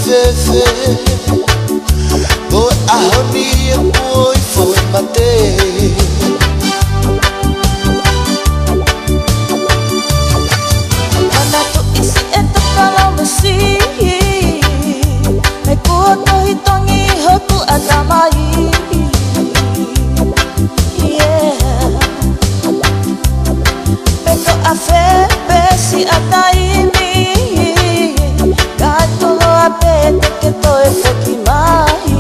fefe Koe ahoni e koe foi mate Mana tu isi e te kalau mesi E kua tohi tongi hoku atamai Peko a fepe si ataimi Katolo a pete ke toe foki mai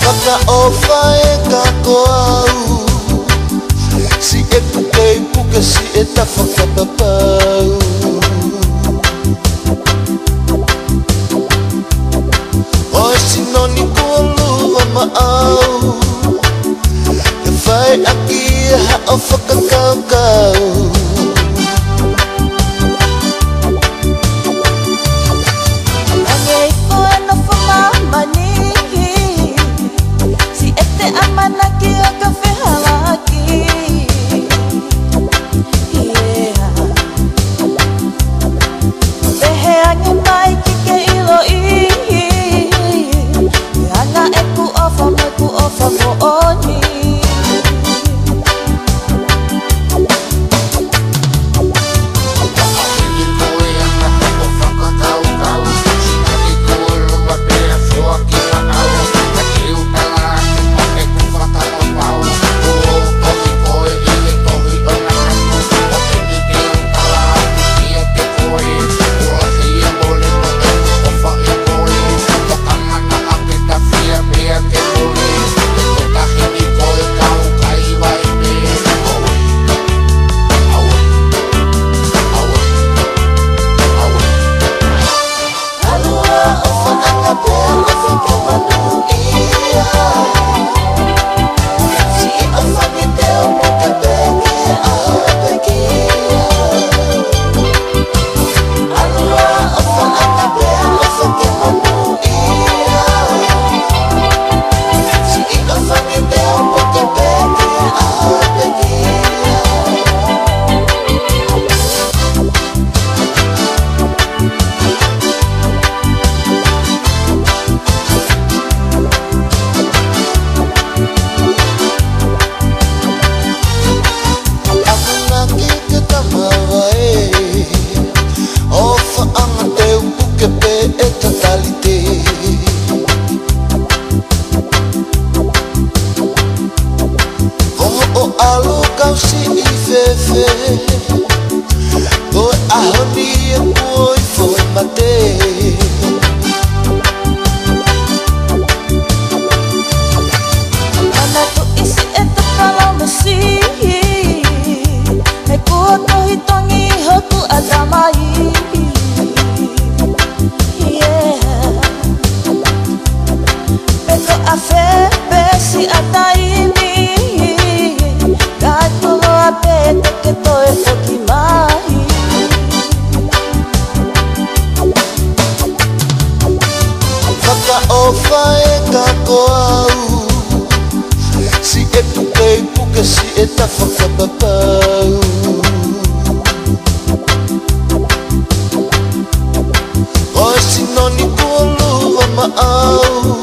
Waka ofa e kako au Si e puke i puke si e ta whakapapau Oe sinoni kua lua maau Ke whai aki ha o whakakaukau Angei koe no whamamani Si e te amana ki o ka whehalaki Pehe ange mai ki ke ilo i Anga e ku ofa me ku ofa mo oni Koe ahoni e koe foi mate Mana tu isi e te kalau mesi E kua tohi tongi hoku atamai Peko a fepe si ataimi Katolo a pete ke toe foki mai Waka ofa e kako au Si e puke i puke si e ta whakapapau Oe sinoni kua lua maau